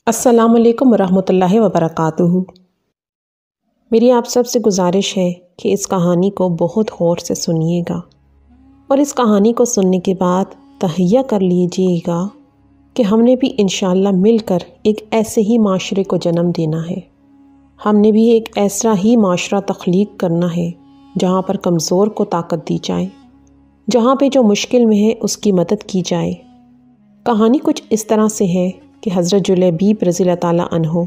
السلام علیکم ورحمۃ اللہ وبرکاتہ۔ میری آپ سب سے گزارش ہے کہ اس کہانی کو بہت غور سے سنیے گا اور اس کہانی کو سننے کے بعد تہیہ کر لیجئے گا کہ ہم نے بھی انشاءاللہ مل کر ایک ایسے ہی معاشرے کو جنم دینا ہے۔ ہم نے بھی ایک ایسا ہی معاشرہ تخلیق کرنا ہے جہاں پر کمزور کو طاقت دی جائے، جہاں پہ جو مشکل میں ہے اس کی مدد کی جائے۔ کہانی کچھ اس طرح سے ہے کہ حضرت جلیبیب رضی اللہ تعالیٰ عنہ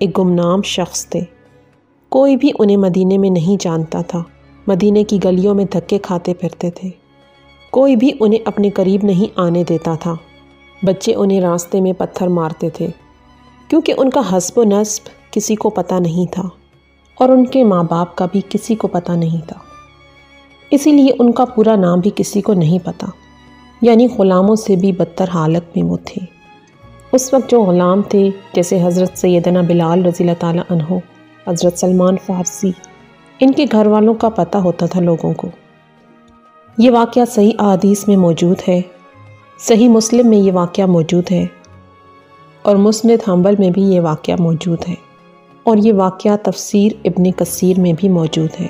ایک گمنام شخص تھے۔ کوئی بھی انہیں مدینے میں نہیں جانتا تھا، مدینے کی گلیوں میں دھکے کھاتے پھرتے تھے، کوئی بھی انہیں اپنے قریب نہیں آنے دیتا تھا۔ بچے انہیں راستے میں پتھر مارتے تھے کیونکہ ان کا حسب و نسب کسی کو پتہ نہیں تھا اور ان کے ماں باپ کا بھی کسی کو پتہ نہیں تھا، اسی لیے ان کا پورا نام بھی کسی کو نہیں پتہ، یعنی غلاموں سے بھی بدتر حالت میں وہ تھے۔ اس وقت جو غلام تھے جیسے حضرت سیدنا بلال رضی اللہ تعالیٰ عنہ، حضرت سلمان فارسی، ان کے گھر والوں کا پتہ ہوتا تھا لوگوں کو۔ یہ واقعہ صحیح احادیث میں موجود ہے، صحیح مسلم میں یہ واقعہ موجود ہے اور مسند حنبل میں بھی یہ واقعہ موجود ہے، اور یہ واقعہ تفسیر ابن کثیر میں بھی موجود ہے۔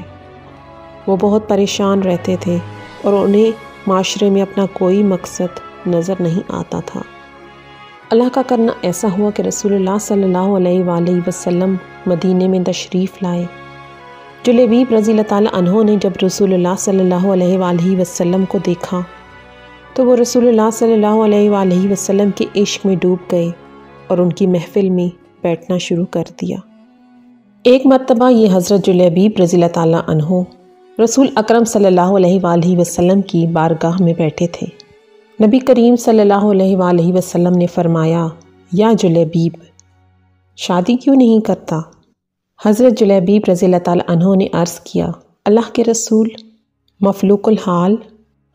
وہ بہت پریشان رہتے تھے اور انہیں معاشرے میں اپنا کوئی مقصد نظر نہیں آتا تھا۔ اللہ کا کرنا ایسا ہوا کہ رسول اللہ صلی اللہ علیہ وآلہ وسلم مدینے میں تشریف لائے۔ جلیبیب رضی اللہ تعالیٰ عنہ نے جب رسول اللہ صلی اللہ علیہ وآلہ وسلم کو دیکھا تو وہ رسول اللہ صلی اللہ علیہ وآلہ وسلم کے عشق میں ڈوب گئے اور ان کی محفل میں بیٹھنا شروع کر دیا۔ ایک مرتبہ یہ حضرت جلیبیب رضی اللہ تعالیٰ عنہ رسول اکرم صلی اللہ علیہ وآلہ وسلم کی بارگاہ میں بیٹھے تھے۔ نبی کریم صلی اللہ علیہ وآلہ وسلم نے فرمایا، یا جلیبیب، شادی کیوں نہیں کرتا؟ حضرت جلیبیب رضی اللہ تعالیٰ عنہ نے عرض کیا، اللہ کے رسول، مفلوق الحال،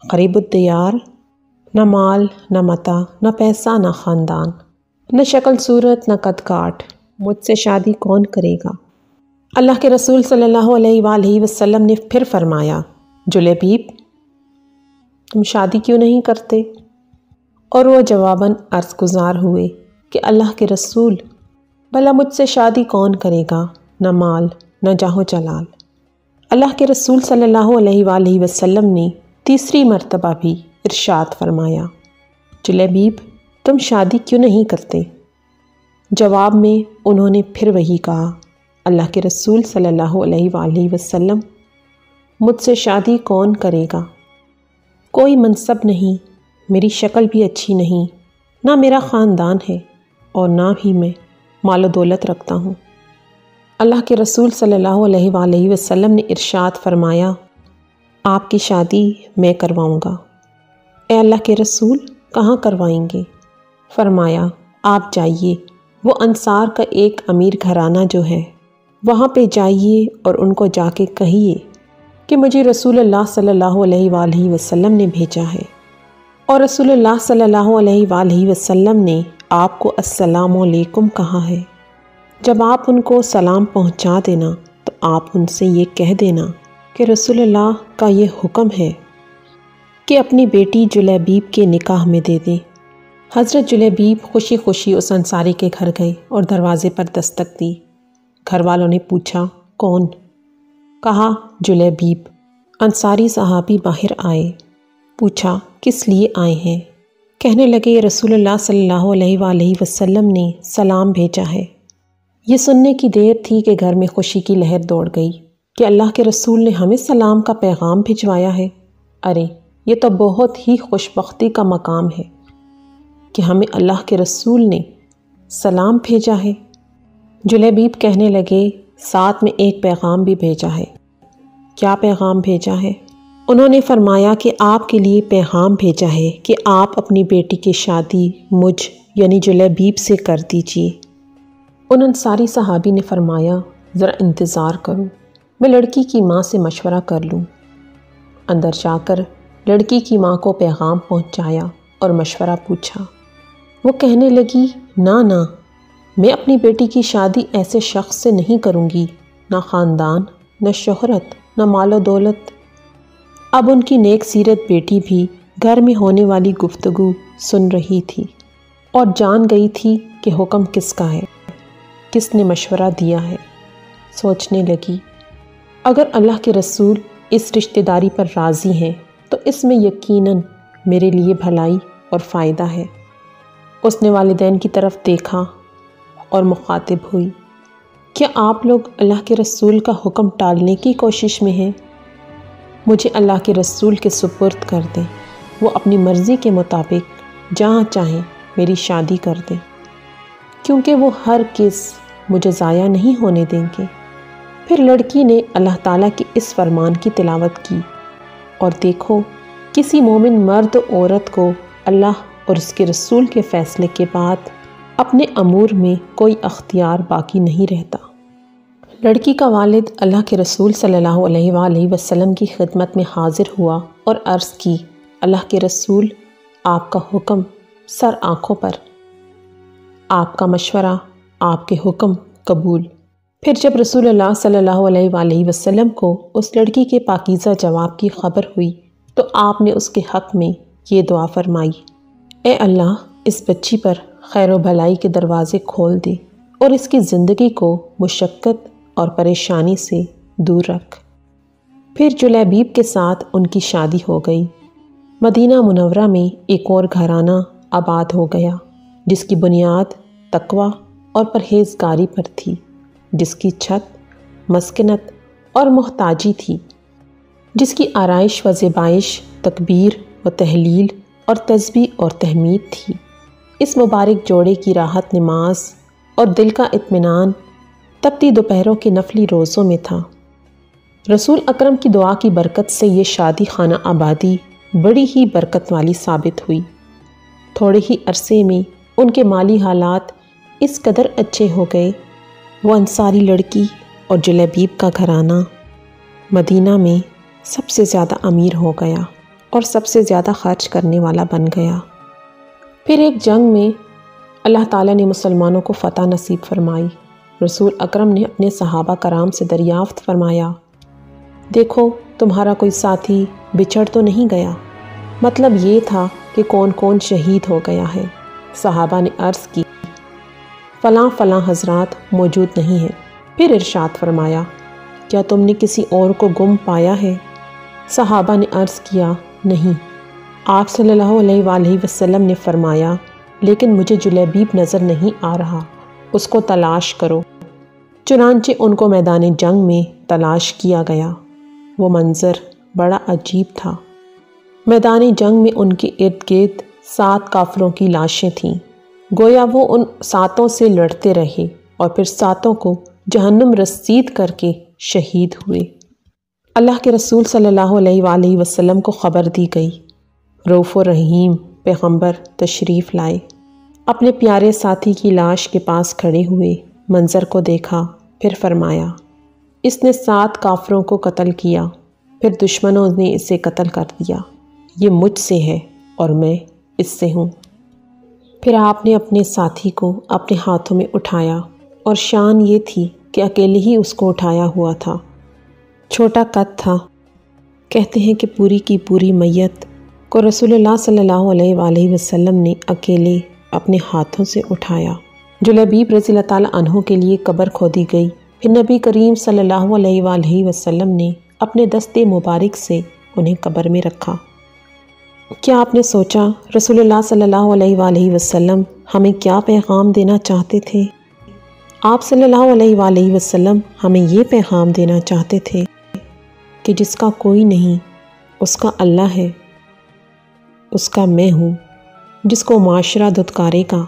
غریب الدیار، نہ مال نہ متاع، نہ پیسہ نہ خاندان، نہ شکل صورت نہ قد کاٹ، مجھ سے شادی کون کرے گا؟ اللہ کے رسول صلی اللہ علیہ وآلہ وسلم نے پھر فرمایا، جلیبیب، تم شادی کیوں نہیں کرتے؟ اور وہ جواباً عرض گزار ہوئے کہ اللہ کے رسول، بھلا مجھ سے شادی کون کرے گا؟ نہ مال نہ جاہ و جلال۔ اللہ کے رسول صلی اللہ علیہ وآلہ وسلم نے تیسری مرتبہ بھی ارشاد فرمایا، جلیبیب، تم شادی کیوں نہیں کرتے؟ جواب میں انہوں نے پھر وہی کہا، اللہ کے رسول صلی اللہ علیہ وآلہ وسلم، مجھ سے شادی کون کرے گا؟ کوئی منصب نہیں، میری شکل بھی اچھی نہیں، نہ میرا خاندان ہے اور نہ ہی میں مال و دولت رکھتا ہوں۔ اللہ کے رسول صلی اللہ علیہ وآلہ وسلم نے ارشاد فرمایا، آپ کی شادی میں کرواؤں گا۔ اے اللہ کے رسول، کہاں کروائیں گے؟ فرمایا، آپ جائیے، وہ انصار کا ایک امیر گھرانہ جو ہے وہاں پہ جائیے اور ان کو جا کے کہیے کہ مجھے رسول اللہ صلی اللہ علیہ وآلہ وسلم نے بھیجا ہے، اور رسول اللہ صلی اللہ علیہ وآلہ وسلم نے آپ کو السلام علیکم کہا ہے۔ جب آپ ان کو سلام پہنچا دینا تو آپ ان سے یہ کہہ دینا کہ رسول اللہ کا یہ حکم ہے کہ اپنی بیٹی جلیبیب کے نکاح میں دے دیں۔ حضرت جلیبیب خوشی خوشی اس انصاری کے گھر گئے اور دروازے پر دستک دی۔ گھر والوں نے پوچھا، کون؟ کہا، جلیبیب۔ انصاری صحابی باہر آئے، پوچھا، کس لیے آئے ہیں؟ کہنے لگے، رسول اللہ صلی اللہ علیہ وآلہ وسلم نے سلام بھیجا ہے۔ یہ سننے کی دیر تھی کہ گھر میں خوشی کی لہر دوڑ گئی کہ اللہ کے رسول نے ہمیں سلام کا پیغام بھجوایا ہے۔ ارے یہ تو بہت ہی خوش بختی کا مقام ہے کہ ہمیں اللہ کے رسول نے سلام بھیجا ہے۔ جلیبیب کہنے لگے، ساتھ میں ایک پیغام بھی بھیجا ہے۔ کیا پیغام بھیجا ہے؟ انہوں نے فرمایا کہ آپ کے لیے پیغام بھیجا ہے کہ آپ اپنی بیٹی کی شادی مجھ یعنی جلیبیب سے کر دیجیے۔ ان انصاری صحابی نے فرمایا، ذرا انتظار کرو، میں لڑکی کی ماں سے مشورہ کر لوں۔ اندر جا کر لڑکی کی ماں کو پیغام پہنچایا اور مشورہ پوچھا۔ وہ کہنے لگی، نہ، میں اپنی بیٹی کی شادی ایسے شخص سے نہیں کروں گی، نہ خاندان، نہ شہرت، نہ مال و دولت۔ اب ان کی نیک سیرت بیٹی بھی گھر میں ہونے والی گفتگو سن رہی تھی اور جان گئی تھی کہ حکم کس کا ہے، کس نے مشورہ دیا ہے۔ سوچنے لگی، اگر اللہ کے رسول اس رشتہ داری پر راضی ہیں تو اس میں یقیناً میرے لیے بھلائی اور فائدہ ہے۔ اس نے والدین کی طرف دیکھا اور مخاطب ہوئی، کیا آپ لوگ اللہ کے رسول کا حکم ٹالنے کی کوشش میں ہیں؟ مجھے اللہ کے رسول کے سپرد کر دیں، وہ اپنی مرضی کے مطابق جہاں چاہیں میری شادی کر دیں، کیونکہ وہ ہرگز مجھے ضائع نہیں ہونے دیں گے۔ پھر لڑکی نے اللہ تعالیٰ کے اس فرمان کی تلاوت کی، اور دیکھو کسی مومن مرد و عورت کو اللہ اور اس کے رسول کے فیصلے کے بعد اپنے امور میں کوئی اختیار باقی نہیں رہتا۔ لڑکی کا والد اللہ کے رسول صلی اللہ علیہ وآلہ وسلم کی خدمت میں حاضر ہوا اور عرض کی، اللہ کے رسول، آپ کا حکم سر آنکھوں پر، آپ کا مشورہ، آپ کے حکم قبول۔ پھر جب رسول اللہ صلی اللہ علیہ وآلہ وسلم کو اس لڑکی کے پاکیزہ جواب کی خبر ہوئی تو آپ نے اس کے حق میں یہ دعا فرمائی، اے اللہ، اس بچی پر خیر و بھلائی کے دروازے کھول دے اور اس کی زندگی کو مشقت اور پریشانی سے دور رکھ۔ پھر جلیبیب کے ساتھ ان کی شادی ہو گئی۔ مدینہ منورہ میں ایک اور گھرانہ آباد ہو گیا جس کی بنیاد تقویٰ اور پرہیزگاری پر تھی، جس کی چھت مسکنت اور محتاجی تھی، جس کی آرائش و زیبائش تکبیر و تحلیل اور تسبیح اور تحمید تھی۔ اس مبارک جوڑے کی راحت نماز اور دل کا اطمینان تپتی دوپہروں کے نفلی روزوں میں تھا۔ رسول اکرم کی دعا کی برکت سے یہ شادی خانہ آبادی بڑی ہی برکت والی ثابت ہوئی۔ تھوڑے ہی عرصے میں ان کے مالی حالات اس قدر اچھے ہو گئے، وہ انصاری لڑکی اور جلیبیب کا گھرانہ مدینہ میں سب سے زیادہ امیر ہو گیا اور سب سے زیادہ خرچ کرنے والا بن گیا۔ پھر ایک جنگ میں اللہ تعالیٰ نے مسلمانوں کو فتح نصیب فرمائی۔ رسول اکرم نے اپنے صحابہ کرام سے دریافت فرمایا، دیکھو تمہارا کوئی ساتھی بچھڑ تو نہیں گیا؟ مطلب یہ تھا کہ کون کون شہید ہو گیا ہے۔ صحابہ نے عرض کی، فلاں فلاں حضرات موجود نہیں ہیں۔ پھر ارشاد فرمایا، کیا تم نے کسی اور کو گم پایا ہے؟ صحابہ نے عرض کیا، نہیں۔ آپ صلی اللہ علیہ وآلہ وسلم نے فرمایا، لیکن مجھے جلیبیب نظر نہیں آ رہا، اس کو تلاش کرو۔ چنانچہ ان کو میدان جنگ میں تلاش کیا گیا۔ وہ منظر بڑا عجیب تھا۔ میدان جنگ میں ان کے ارد گرد 7 کافروں کی لاشیں تھیں، گویا وہ ان 7 سے لڑتے رہے اور پھر 7 کو جہنم رسید کر کے شہید ہوئے۔ اللہ کے رسول صلی اللہ علیہ وآلہ وسلم کو خبر دی گئی۔ رؤوف و رحیم پیغمبر تشریف لائے، اپنے پیارے ساتھی کی لاش کے پاس کھڑے ہوئے، منظر کو دیکھا، پھر فرمایا، اس نے 7 کافروں کو قتل کیا، پھر دشمنوں نے اسے قتل کر دیا، یہ مجھ سے ہے اور میں اس سے ہوں۔ پھر آپ نے اپنے ساتھی کو اپنے ہاتھوں میں اٹھایا، اور شان یہ تھی کہ اکیلے ہی اس کو اٹھایا ہوا تھا۔ چھوٹا قد تھا۔ کہتے ہیں کہ پوری کی پوری میت کو رسول اللہ صلی اللہ علیہ وآلہ وسلم نے اکیلے اپنے ہاتھوں سے اٹھایا۔ جلیبیب رضی اللہ تعالیٰ عنہ کے لیے قبر کھودی گئی، پھر نبی کریم صلی اللہ علیہ وآلہ وسلم نے اپنے دستے مبارک سے انہیں قبر میں رکھا۔ کیا آپ نے سوچا رسول اللہ صلی اللہ علیہ وآلہ وسلم ہمیں کیا پیغام دینا چاہتے تھے؟ آپ صلی اللہ علیہ وآلہ وسلم ہمیں یہ پیغام دینا چاہتے تھے کہ جس کا کوئی نہیں اس کا اللہ ہے، اس کا میں ہوں، جس کو معاشرہ دھتکارے گا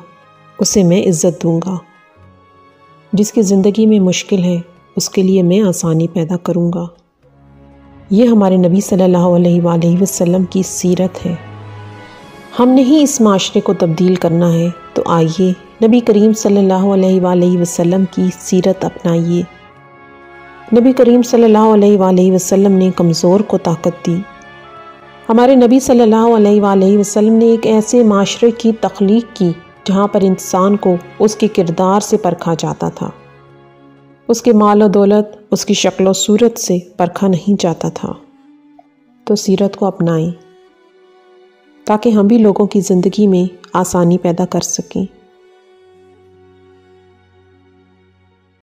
اسے میں عزت دوں گا، جس کی زندگی میں مشکل ہے اس کے لیے میں آسانی پیدا کروں گا۔ یہ ہمارے نبی صلی اللہ علیہ وآلہ وسلم کی سیرت ہے۔ ہم نے ہی اس معاشرے کو تبدیل کرنا ہے، تو آئیے نبی کریم صلی اللہ علیہ وآلہ وسلم کی سیرت اپنائیے۔ نبی کریم صلی اللہ علیہ وآلہ وسلم نے کمزور کو طاقت دی۔ ہمارے نبی صلی اللہ علیہ وآلہ وسلم نے ایک ایسے معاشرے کی تخلیق کی جہاں پر انسان کو اس کے کردار سے پرکھا جاتا تھا، اس کے مال و دولت، اس کی شکل و صورت سے پرکھا نہیں جاتا تھا۔ تو سیرت کو اپنائیں۔ تاکہ ہم بھی لوگوں کی زندگی میں آسانی پیدا کر سکیں۔